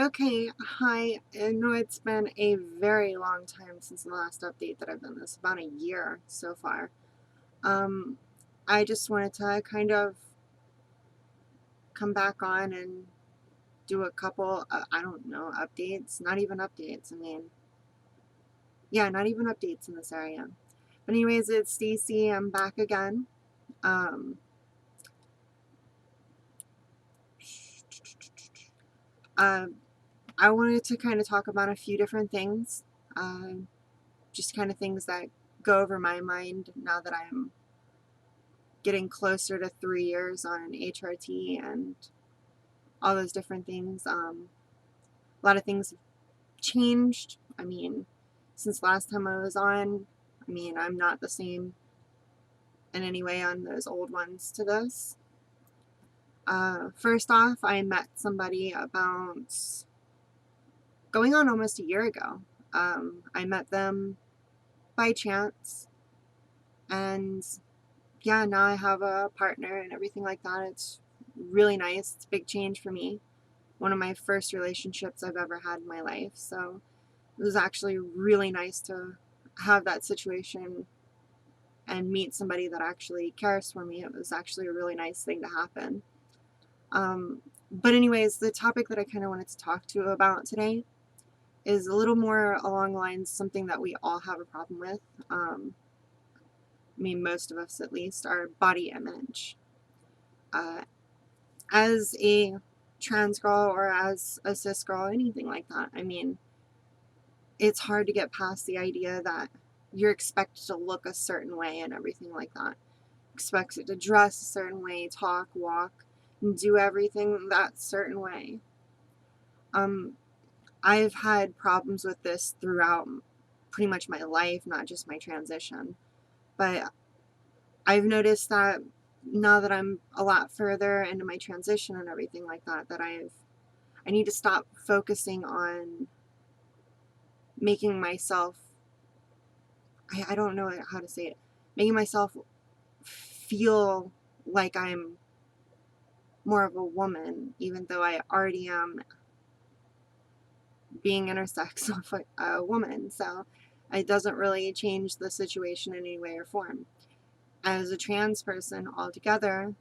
Okay, hi. I know it's been a very long time since the last update that I've done this, about a year so far. Um, I just wanted to kind of come back on and do a couple, I don't know, updates. Not even updates. I mean, yeah, not even updates in this area. But anyways, it's Stacy. I'm back again. Um, uh, I wanted to kind of talk about a few different things. Uh, just kind of things that go over my mind now that I'm getting closer to 3 years on HRT and all those different things. A lot of things have changed. I mean, since last time I was on, I mean, I'm not the same in any way on those old ones to this. First off, I met somebody about going on almost a year ago. I met them by chance, and yeah, now I have a partner and everything like that. It's really nice. It's a big change for me. One of my first relationships I've ever had in my life. So it was actually really nice to have that situation and meet somebody that actually cares for me. It was actually a really nice thing to happen. But anyways, the topic that I kind of wanted to talk to you about today is a little more along the lines something that we all have a problem with. I mean, most of us at least, our body image. Uh, as a trans girl or as a cis girl, anything like that, I mean, it's hard to get past the idea that you're expected to look a certain way and everything like that. Expected to dress a certain way, talk, walk, and do everything that certain way. Um, I've had problems with this throughout pretty much my life, not just my transition. But I've noticed that now that I'm a lot further into my transition and everything like that, that I need to stop focusing on making myself, I don't know how to say it, making myself feel like I'm more of a woman, even though I already am being intersex of a woman. So it doesn't really change the situation in any way or form. As a trans person altogether,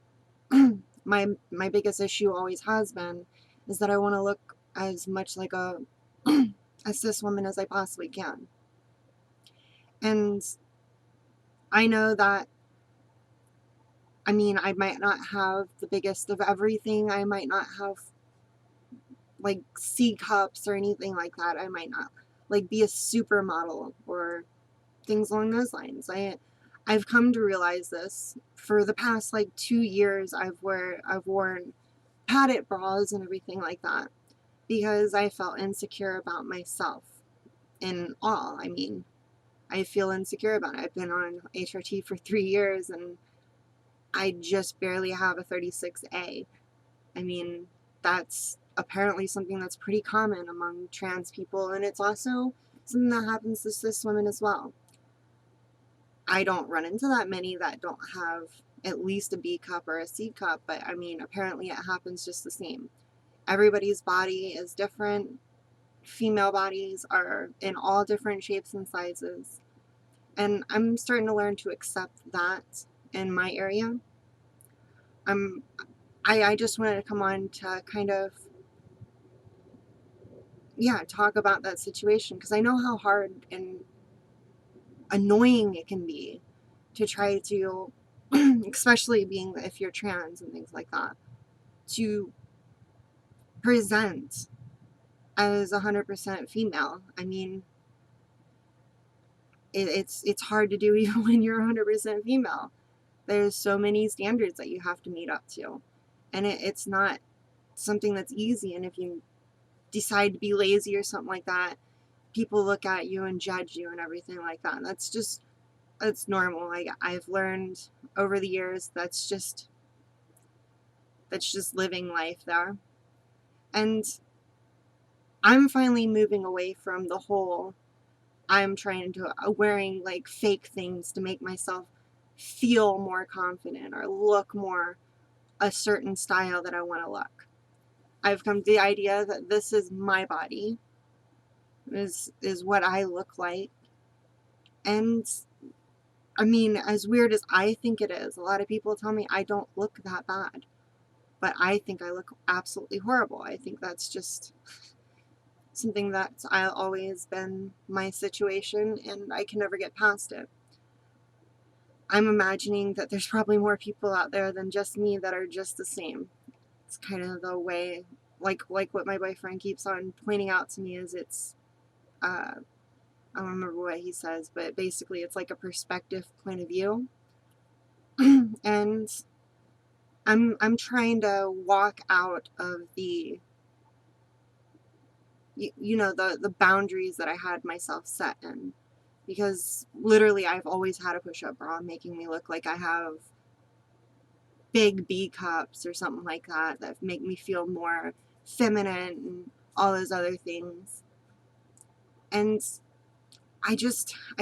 my biggest issue always has been is that I want to look as much like a cis woman as I possibly can. And I know that, I mean, I might not have the biggest of everything. I might not have like C cups or anything like that. I might not like be a supermodel or things along those lines. I've come to realize this for the past like 2 years. I've worn padded bras and everything like that because I felt insecure about myself in all. I mean, I feel insecure about it. I've been on HRT for 3 years and I just barely have a 36A. I mean, that's apparently something that's pretty common among trans people, and it's also something that happens to cis women as well. I don't run into that many that don't have at least a B cup or a C cup, but I mean, apparently it happens just the same. Everybody's body is different. Female bodies are in all different shapes and sizes. And I'm starting to learn to accept that in my area. I'm I just wanted to come on to kind of, yeah, talk about that situation because I know how hard and annoying it can be to try to, especially being if you're trans and things like that, to present as 100% female. I mean, it's hard to do even when you're 100% female. There's so many standards that you have to meet up to, and it's not something that's easy. And if you decide to be lazy or something like that, people look at you and judge you and everything like that. And that's normal. Like I've learned over the years, that's just living life there. And I'm finally moving away from the whole I'm trying to wearing like fake things to make myself feel more confident or look more a certain style that I want to look. I've come to the idea that this is my body, is what I look like. And I mean, as weird as I think it is, a lot of people tell me I don't look that bad, but I think I look absolutely horrible. I think that's just something that's always been my situation, and I can never get past it. I'm imagining that there's probably more people out there than just me that are just the same. It's kind of the way, like what my boyfriend keeps on pointing out to me is it's, I don't remember what he says, but basically it's like a perspective point of view. And I'm trying to walk out of the the boundaries that I had myself set in, because literally I've always had a push-up bra making me look like I have big B cups or something like that that make me feel more feminine and all those other things. And I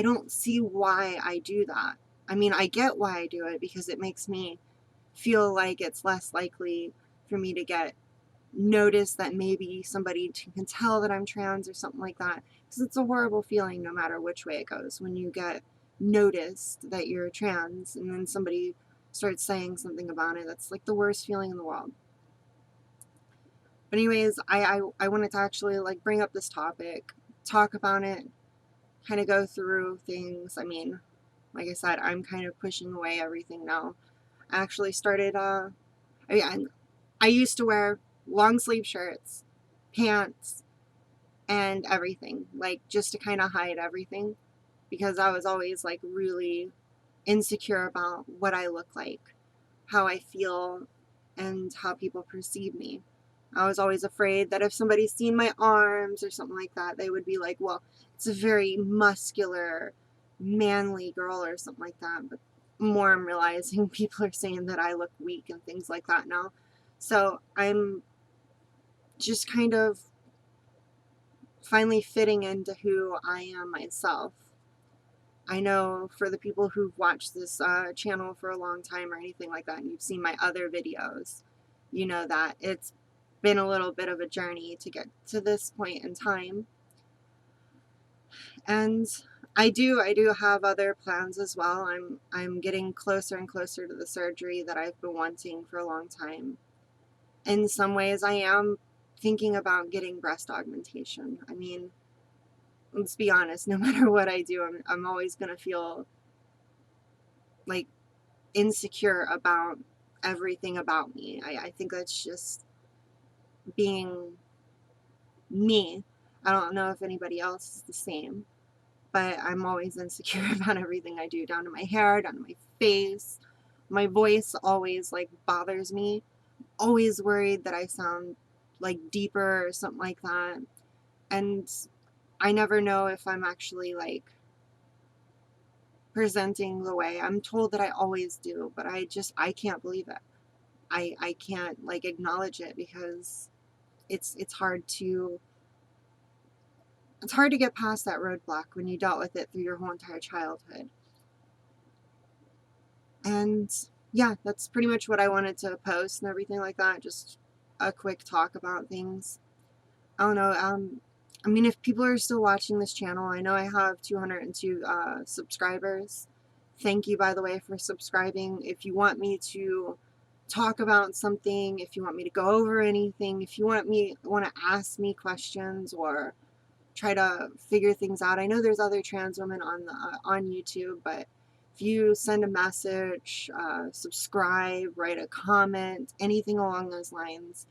don't see why I do that. I mean, I get why I do it because it makes me feel like it's less likely for me to get noticed, that maybe somebody can tell that I'm trans or something like that. Because it's a horrible feeling no matter which way it goes when you get noticed that you're trans and then somebody starts saying something about it. That's like the worst feeling in the world. But anyways, I wanted to actually like bring up this topic, talk about it, kind of go through things. I mean, like I said, I'm kind of pushing away everything now. I actually started, I used to wear long sleeve shirts, pants, and everything, like just to kind of hide everything because I was always like really insecure about what I look like, how I feel, and how people perceive me. I was always afraid that if somebody's seen my arms or something like that, they would be like, well, it's a very muscular, manly girl or something like that. But more I'm realizing people are saying that I look weak and things like that now. So I'm just kind of finally fitting into who I am myself. I know for the people who've watched this channel for a long time or anything like that, and you've seen my other videos, you know that it's been a little bit of a journey to get to this point in time. And I do have other plans as well. I'm getting closer and closer to the surgery that I've been wanting for a long time. In some ways, I am thinking about getting breast augmentation. I mean, let's be honest, no matter what I do, I'm always going to feel like insecure about everything about me. I think that's just being me. I don't know if anybody else is the same, but I'm always insecure about everything I do, down to my hair, down to my face. My voice always like bothers me. Always worried that I sound like deeper or something like that. And I never know if I'm actually like presenting the way I'm told that I always do, but I can't believe it. I can't like acknowledge it because it's hard to get past that roadblock when you dealt with it through your whole entire childhood. And yeah, that's pretty much what I wanted to post and everything like that. Just a quick talk about things. I don't know. I mean, if people are still watching this channel, I know I have 202 subscribers. Thank you, by the way, for subscribing. If you want me to talk about something, if you want me to go over anything, if you want to ask me questions or try to figure things out. I know there's other trans women on YouTube, but if you send a message, subscribe, write a comment, anything along those lines,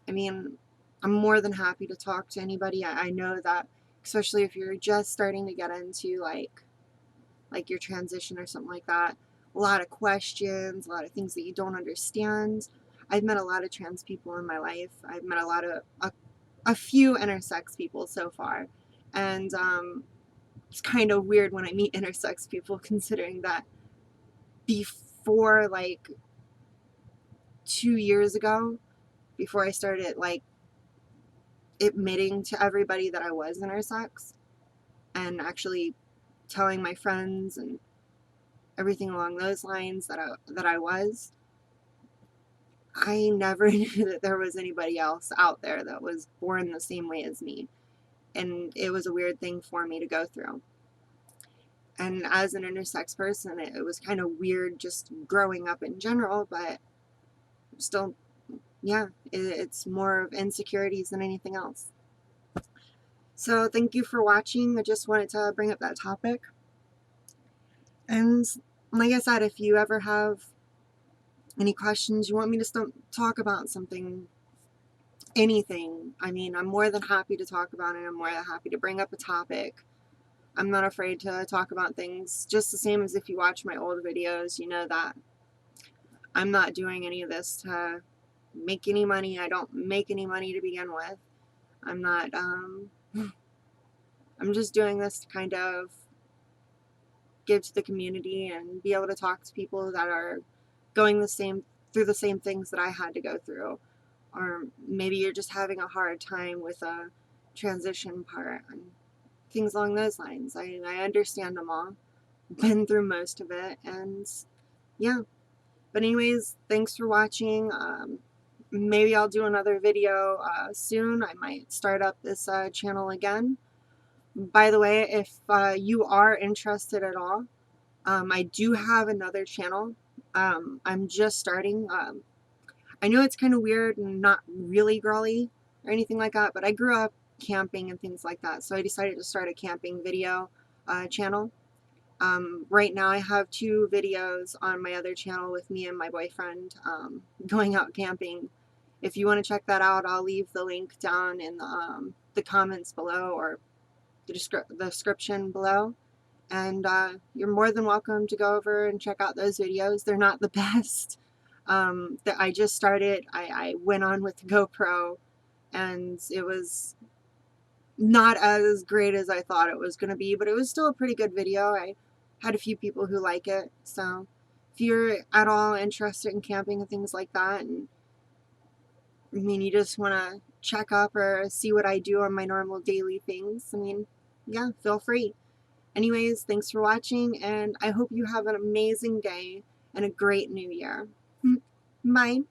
I mean, I'm more than happy to talk to anybody. I know that, especially if you're just starting to get into like your transition or something like that, a lot of questions, a lot of things that you don't understand. I've met a lot of trans people in my life. I've met a few intersex people so far. And it's kind of weird when I meet intersex people, considering that before like 2 years ago, before I started like admitting to everybody that I was intersex and actually telling my friends and everything along those lines that I was, I never knew that there was anybody else out there that was born the same way as me. And it was a weird thing for me to go through. And as an intersex person, it was kind of weird just growing up in general, but still, yeah, it's more of insecurities than anything else. So thank you for watching. I just wanted to bring up that topic. And like I said, if you ever have any questions, you want me to talk about something, anything, I mean, I'm more than happy to talk about it. I'm more than happy to bring up a topic. I'm not afraid to talk about things, just the same as if you watch my old videos, you know that I'm not doing any of this to make any money. I don't make any money to begin with. I'm not, I'm just doing this to kind of give to the community and be able to talk to people that are going through the same things that I had to go through. Or maybe you're just having a hard time with a transition part and things along those lines. I understand them all. Been through most of it, and yeah. But anyways, thanks for watching. Maybe I'll do another video soon. I might start up this channel again. By the way, if you are interested at all, I do have another channel. I'm just starting. I know it's kind of weird and not really girly or anything like that, but I grew up camping and things like that, so I decided to start a camping video channel. Right now I have 2 videos on my other channel with me and my boyfriend going out camping. If you want to check that out, I'll leave the link down in the comments below, or the description below. And you're more than welcome to go over and check out those videos. They're not the best. That I just started. I went on with the GoPro, and it was not as great as I thought it was going to be, but it was still a pretty good video. I had a few people who like it. So if you're at all interested in camping and things like that, and I mean, you just want to check up or see what I do on my normal daily things, I mean, yeah, feel free. Anyways, thanks for watching, and I hope you have an amazing day and a great new year. Bye.